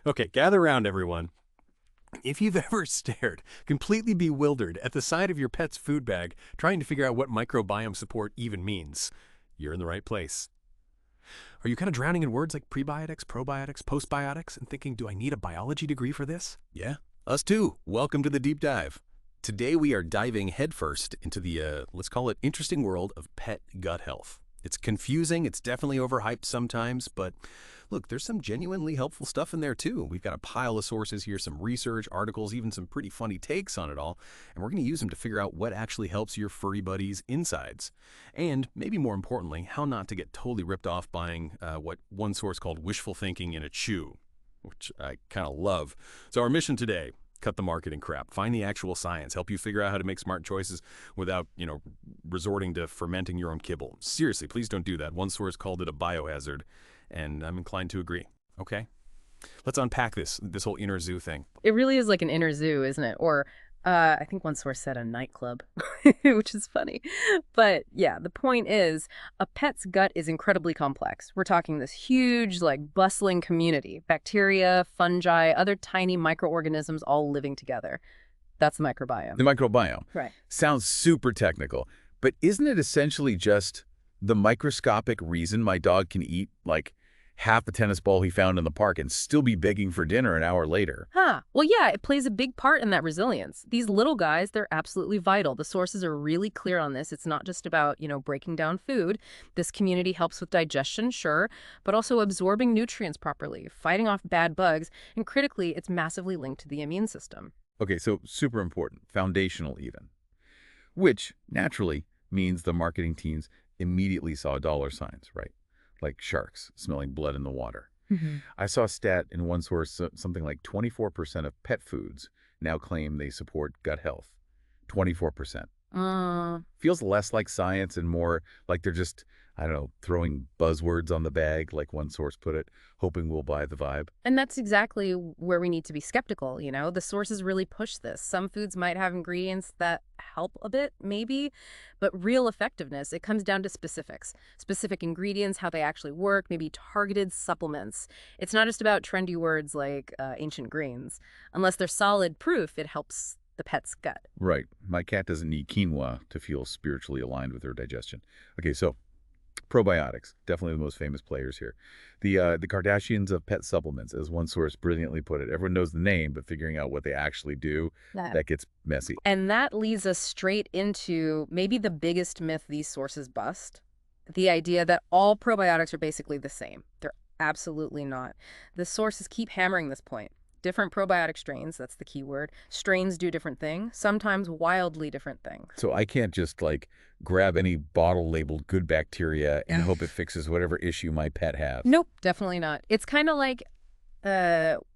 Okay, gather around, everyone. If you've ever stared, completely bewildered, at the side of your pet's food bag, trying to figure out what microbiome support even means, you're in the right place. Are you kind of drowning in words like prebiotics, probiotics, postbiotics, and thinking, do I need a biology degree for this? Yeah, us too. Welcome to the deep dive. Today we are diving headfirst into the, let's call it, interesting world of pet gut health. It's confusing, it's definitely overhyped sometimes, but look, there's some genuinely helpful stuff in there too. We've got a pile of sources here, some research, articles, even some pretty funny takes on it all, and we're going to use them to figure out what actually helps your furry buddies' insides. And maybe more importantly, how not to get totally ripped off buying what one source called wishful thinking in a chew, which I kind of love. So our mission today: cut the marketing crap, find the actual science, help you figure out how to make smart choices without, resorting to fermenting your own kibble. Seriously, please don't do that. One source called it a biohazard, and I'm inclined to agree. Okay, let's unpack this whole inner zoo thing. It really is like an inner zoo, isn't it? Or I think one source said a nightclub, which is funny. But yeah, the point is a pet's gut is incredibly complex. We're talking this huge, like bustling community, bacteria, fungi, other tiny microorganisms all living together. That's the microbiome. The microbiome. Right. Sounds super technical, but isn't it essentially just the microscopic reason my dog can eat, like, half the tennis ball he found in the park and still be begging for dinner an hour later? Huh. Well, yeah, it plays a big part in that resilience. These little guys, they're absolutely vital. The sources are really clear on this. It's not just about, breaking down food. This community helps with digestion, sure, but also absorbing nutrients properly, fighting off bad bugs, and critically, it's massively linked to the immune system. Okay, so super important, foundational even, which naturally means the marketing teams immediately saw dollar signs, right? Like sharks smelling blood in the water. I saw a stat in one source, something like 24% of pet foods now claim they support gut health. 24%. Feels less like science and more like they're just, I don't know, throwing buzzwords on the bag, like one source put it, hoping we'll buy the vibe. And that's exactly where we need to be skeptical, The sources really push this. Some foods might have ingredients that help a bit, maybe, but real effectiveness, it comes down to specifics. Specific ingredients, how they actually work, maybe targeted supplements. It's not just about trendy words like ancient greens. Unless there's solid proof, it helps the pet's gut. Right. My cat doesn't need quinoa to feel spiritually aligned with her digestion. Okay, so probiotics, definitely the most famous players here. The Kardashians of pet supplements, as one source brilliantly put it. Everyone knows the name, but figuring out what they actually do, that gets messy. And that leads us straight into maybe the biggest myth these sources bust. The idea that all probiotics are basically the same. They're absolutely not. The sources keep hammering this point. Different probiotic strains, that's the key word. Strains do different things, sometimes wildly different things. So I can't just, grab any bottle labeled good bacteria and hope it fixes whatever issue my pet has. Nope, definitely not. It's kind of like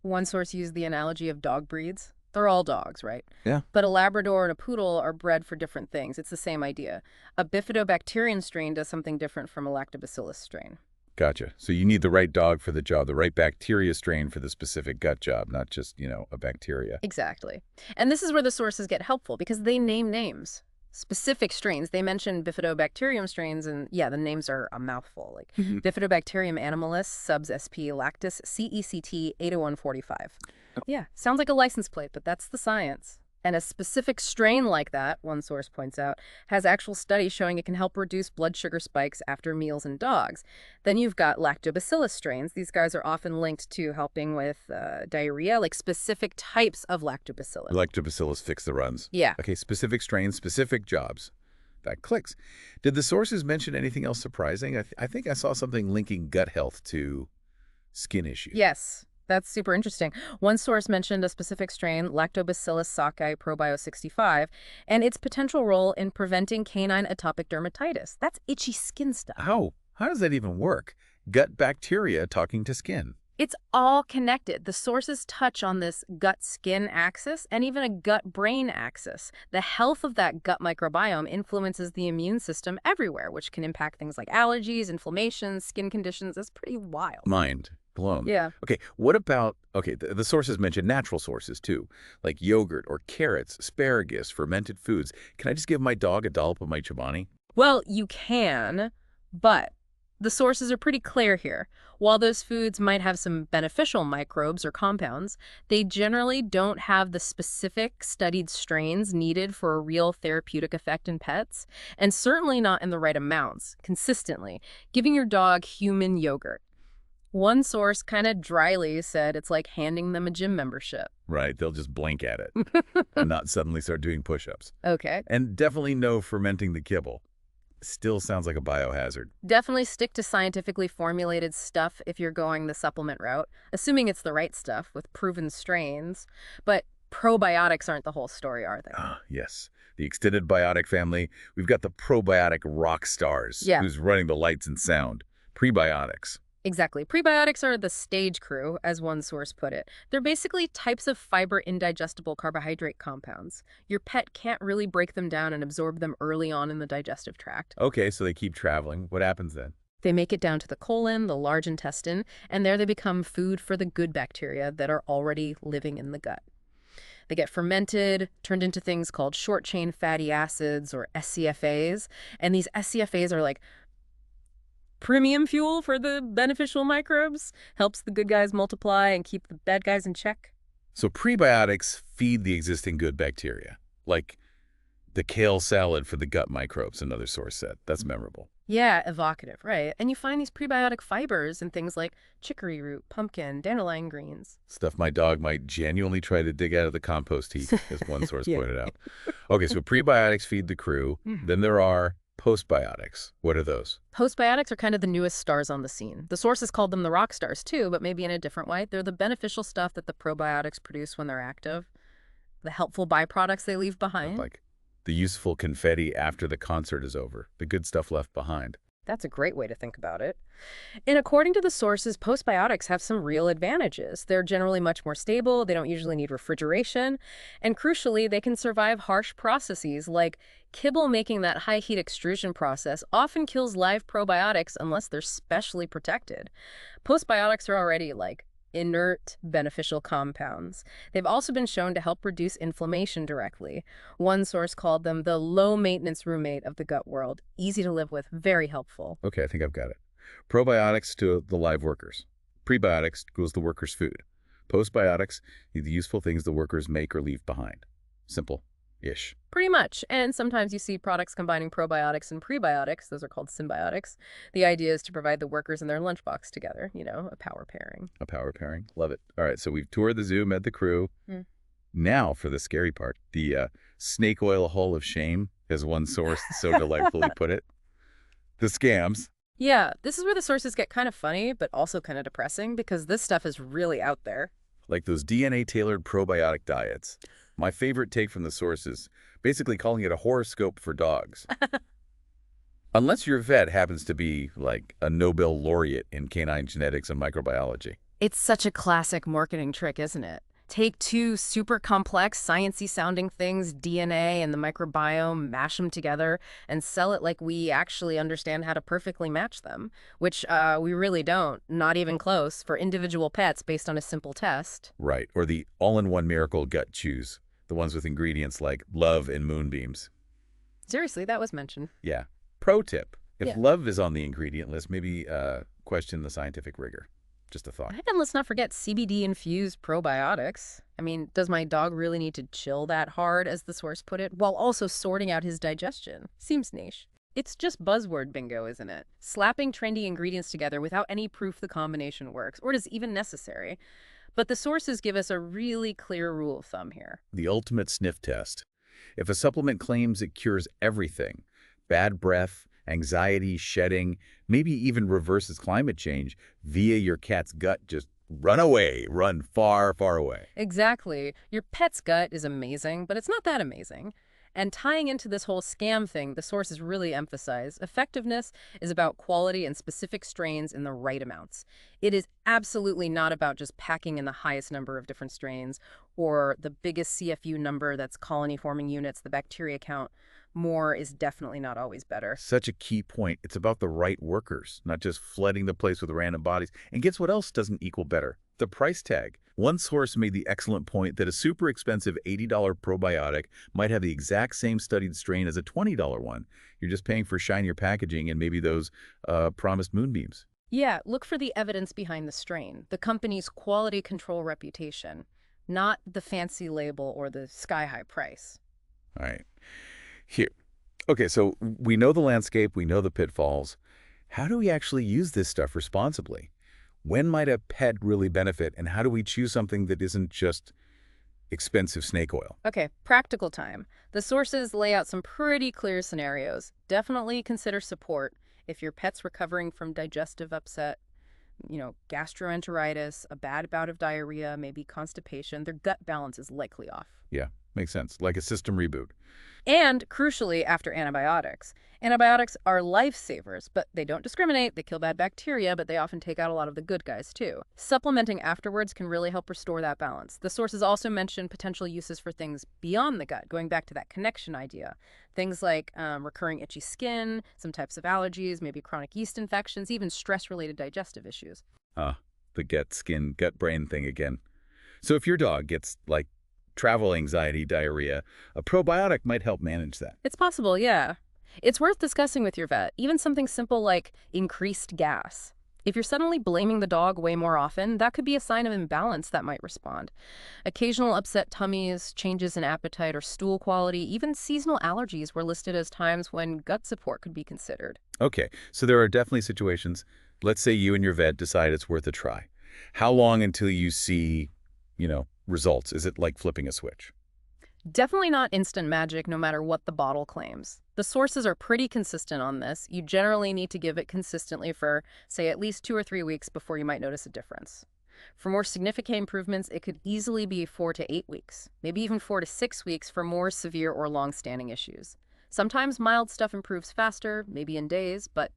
one source used the analogy of dog breeds. They're all dogs, right? Yeah. But a Labrador and a Poodle are bred for different things. It's the same idea. A bifidobacterian strain does something different from a lactobacillus strain. Gotcha. So you need the right dog for the job, the right bacteria strain for the specific gut job, not just, a bacteria. Exactly. And this is where the sources get helpful because they name names. Specific strains. They mention bifidobacterium strains, and yeah, the names are a mouthful. Like Bifidobacterium animalis, subs sp lactis, CECT 80145. Yeah, sounds like a license plate, but that's the science. And a specific strain like that, one source points out, has actual studies showing it can help reduce blood sugar spikes after meals in dogs. Then you've got lactobacillus strains. These guys are often linked to helping with diarrhea, like specific types of lactobacillus. Lactobacillus fix the runs. Yeah. Okay, specific strains, specific jobs. That clicks. Did the sources mention anything else surprising? I think I saw something linking gut health to skin issues. Yes. That's super interesting. One source mentioned a specific strain, Lactobacillus socci probio 65, and its potential role in preventing canine atopic dermatitis. That's itchy skin stuff. How does that even work? Gut bacteria talking to skin. It's all connected. The sources touch on this gut-skin axis and even a gut-brain axis. The health of that gut microbiome influences the immune system everywhere, which can impact things like allergies, inflammations, skin conditions. It's pretty wild. Mind blown. Yeah. Okay, what about, the sources mentioned natural sources too, like yogurt or carrots, asparagus, fermented foods. Can I just give my dog a dollop of my Chobani? Well, you can, but The sources are pretty clear here. While those foods might have some beneficial microbes or compounds, they generally don't have the specific studied strains needed for a real therapeutic effect in pets, and certainly not in the right amounts, consistently, giving your dog human yogurt. One source kind of dryly said it's like handing them a gym membership. Right, they'll just blink at it and not suddenly start doing push-ups. Okay. And definitely no fermenting the kibble. Still sounds like a biohazard. Definitely stick to scientifically formulated stuff if you're going the supplement route, assuming it's the right stuff with proven strains. But probiotics aren't the whole story, are they? Ah, yes. The extended biotic family, we've got the probiotic rock stars, Yeah. who's running the lights and sound. Prebiotics. Exactly. Prebiotics are the stage crew, as one source put it. They're basically types of fiber indigestible carbohydrate compounds. Your pet can't really break them down and absorb them early on in the digestive tract. Okay, so they keep traveling. What happens then? They make it down to the colon, the large intestine, and there they become food for the good bacteria that are already living in the gut. They get fermented, turned into things called short-chain fatty acids, or SCFAs, and these SCFAs are like premium fuel for the beneficial microbes, helps the good guys multiply and keep the bad guys in check. So prebiotics feed the existing good bacteria, like the kale salad for the gut microbes, another source said. That's memorable. Yeah, evocative, right? And you find these prebiotic fibers in things like chicory root, pumpkin, dandelion greens. Stuff my dog might genuinely try to dig out of the compost heap, as one source Yeah. pointed out. Okay, so prebiotics feed the crew. Then there are postbiotics. What are those? Postbiotics are kind of the newest stars on the scene. The sources called them the rock stars too, but maybe in a different way. They're the beneficial stuff that the probiotics produce when they're active, the helpful byproducts they leave behind. Like the useful confetti after the concert is over, the good stuff left behind. That's a great way to think about it. And according to the sources, postbiotics have some real advantages. They're generally much more stable, they don't usually need refrigeration, and crucially, they can survive harsh processes like kibble making that high-heat extrusion process often kills live probiotics unless they're specially protected. Postbiotics are already like inert beneficial compounds. They've also been shown to help reduce inflammation directly. One source called them the low-maintenance roommate of the gut world. Easy to live with, very helpful. Okay, I think I've got it. Probiotics to the live workers. Prebiotics goes the workers' food. Postbiotics, the useful things the workers make or leave behind. Simple-ish. Pretty much. And sometimes you see products combining probiotics and prebiotics. Those are called symbiotics. The idea is to provide the workers and their lunchbox together, a power pairing. A power pairing. Love it. All right, so we've toured the zoo, met the crew. Now for the scary part, the snake oil hole of shame, as one source so delightfully put it. The scams. Yeah, this is where the sources get kind of funny, but also kind of depressing because this stuff is really out there. Like those DNA-tailored probiotic diets. My favorite take from the sources, basically calling it a horoscope for dogs. Unless your vet happens to be like a Nobel laureate in canine genetics and microbiology. It's such a classic marketing trick, isn't it? Take two super complex, sciencey sounding things, DNA and the microbiome, mash them together, and sell it like we actually understand how to perfectly match them, which we really don't, not even close, for individual pets based on a simple test. Right, or the all-in-one miracle gut chews, the ones with ingredients like love and moonbeams. Seriously, that was mentioned. Yeah. Pro tip, if Yeah. love is on the ingredient list, maybe question the scientific rigor. Just a thought. And let's not forget CBD-infused probiotics. I mean, does my dog really need to chill that hard, as the source put it, while also sorting out his digestion? Seems niche. It's just buzzword bingo, isn't it? Slapping trendy ingredients together without any proof the combination works, or is even necessary. But the sources give us a really clear rule of thumb here. The ultimate sniff test. If a supplement claims it cures everything, bad breath, anxiety, shedding, maybe even reverses climate change via your cat's gut, just run away, run far, far away. Exactly. Your pet's gut is amazing, but it's not that amazing. And tying into this whole scam thing, the sources really emphasize effectiveness is about quality and specific strains in the right amounts. It is absolutely not about just packing in the highest number of different strains or the biggest CFU number that's colony-forming units, the bacteria count. More is definitely not always better. Such a key point. It's about the right workers, not just flooding the place with random bodies. And guess what else doesn't equal better? The price tag. One source made the excellent point that a super expensive $80 probiotic might have the exact same studied strain as a $20 one. You're just paying for shinier packaging and maybe those promised moonbeams. Yeah, look for the evidence behind the strain, the company's quality control reputation, not the fancy label or the sky-high price. All right. Here. Okay, so we know the landscape, we know the pitfalls. How do we actually use this stuff responsibly? When might a pet really benefit, and how do we choose something that isn't just expensive snake oil? Okay, practical time. The sources lay out some pretty clear scenarios. Definitely consider support if your pet's recovering from digestive upset, gastroenteritis, a bad bout of diarrhea, maybe constipation. Their gut balance is likely off. Yeah, makes sense. Like a system reboot. And, crucially, after antibiotics. Antibiotics are lifesavers, but they don't discriminate. They kill bad bacteria, but they often take out a lot of the good guys, too. Supplementing afterwards can really help restore that balance. The sources also mention potential uses for things beyond the gut, going back to that connection idea. Things like recurring itchy skin, some types of allergies, maybe chronic yeast infections, even stress-related digestive issues. The gut-skin, gut-brain thing again. So if your dog gets, like, travel anxiety, diarrhea, a probiotic might help manage that. It's possible, yeah. It's worth discussing with your vet, even something simple like increased gas. If you're suddenly blaming the dog way more often, that could be a sign of imbalance that might respond. Occasional upset tummies, changes in appetite or stool quality, even seasonal allergies were listed as times when gut support could be considered. Okay, so there are definitely situations. Let's say you and your vet decide it's worth a try. How long until you see, results? Is it like flipping a switch? Definitely not instant magic, no matter what the bottle claims. The sources are pretty consistent on this. You generally need to give it consistently for, say, at least 2 or 3 weeks before you might notice a difference. For more significant improvements, it could easily be 4 to 8 weeks, maybe even 4 to 6 weeks for more severe or long-standing issues. Sometimes mild stuff improves faster, maybe in days, but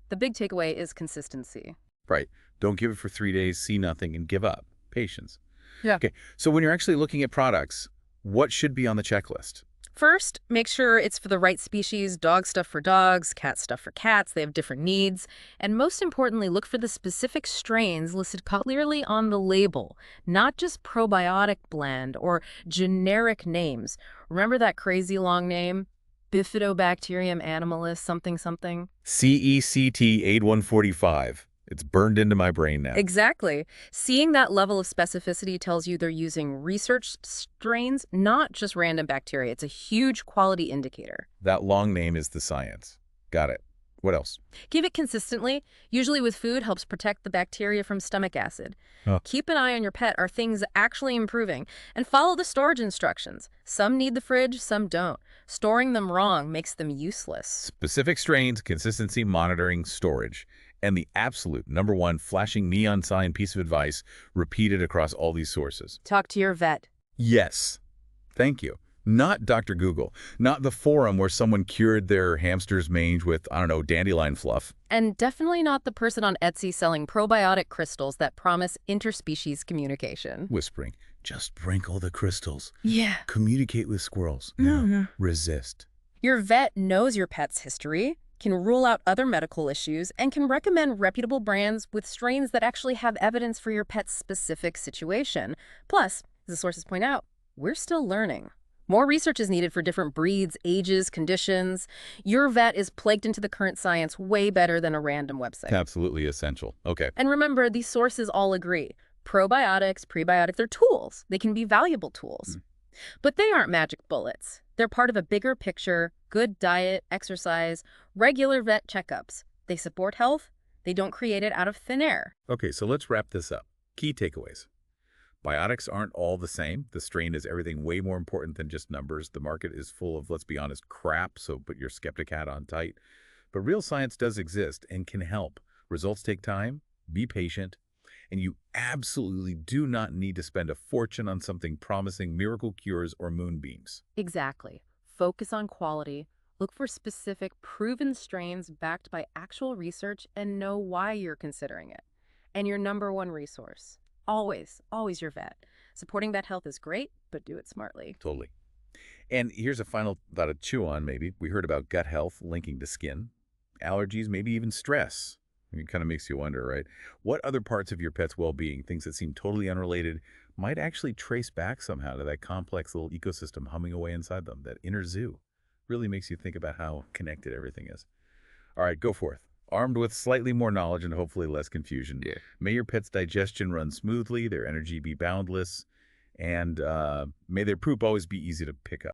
the big takeaway is consistency. Right. Don't give it for 3 days, see nothing, and give up. Patience. Yeah. Okay, so when you're actually looking at products, what should be on the checklist? First, make sure it's for the right species, dog stuff for dogs, cat stuff for cats. They have different needs. And most importantly, look for the specific strains listed clearly on the label, not just probiotic blend or generic names. Remember that crazy long name? Bifidobacterium animalis something something? CECT 8145. It's burned into my brain now. Exactly. Seeing that level of specificity tells you they're using researched strains, not just random bacteria. It's a huge quality indicator. That long name is the science. Got it. What else? Give it consistently. Usually with food helps protect the bacteria from stomach acid. Oh. Keep an eye on your pet. Are things actually improving? And follow the storage instructions. Some need the fridge, some don't. Storing them wrong makes them useless. Specific strains, consistency, monitoring, storage. And the absolute #1 flashing neon sign piece of advice repeated across all these sources. Talk to your vet. Yes. Thank you. Not Dr. Google. Not the forum where someone cured their hamster's mange with, dandelion fluff. And definitely not the person on Etsy selling probiotic crystals that promise interspecies communication. Whispering, just sprinkle the crystals. Yeah. Communicate with squirrels. No. Resist. Your vet knows your pet's history, can rule out other medical issues, and can recommend reputable brands with strains that actually have evidence for your pet's specific situation. Plus, as the sources point out, we're still learning. More research is needed for different breeds, ages, conditions. Your vet is plugged into the current science way better than a random website. Absolutely essential. Okay. And remember, these sources all agree. Probiotics, prebiotics, they're tools. They can be valuable tools. But they aren't magic bullets. They're part of a bigger picture: good diet, exercise, regular vet checkups. They support health. They don't create it out of thin air. Okay, so let's wrap this up. Key takeaways. Biotics aren't all the same. The strain is everything way more important than just numbers. The market is full of, let's be honest, crap, so put your skeptic hat on tight. But real science does exist and can help. Results take time. Be patient. And you absolutely do not need to spend a fortune on something promising miracle cures or moonbeams. Exactly. Focus on quality. Look for specific, proven strains backed by actual research and know why you're considering it. And your #1 resource. Always, always your vet. Supporting vet health is great, but do it smartly. Totally. And here's a final thought to chew on, maybe. We heard about gut health linking to skin, allergies, maybe even stress. I mean, it kind of makes you wonder, right? What other parts of your pet's well-being, things that seem totally unrelated, might actually trace back somehow to that complex little ecosystem humming away inside them, that inner zoo? Really makes you think about how connected everything is. All right, go forth. Armed with slightly more knowledge and hopefully less confusion, Yeah. may your pet's digestion run smoothly, their energy be boundless, and may their poop always be easy to pick up.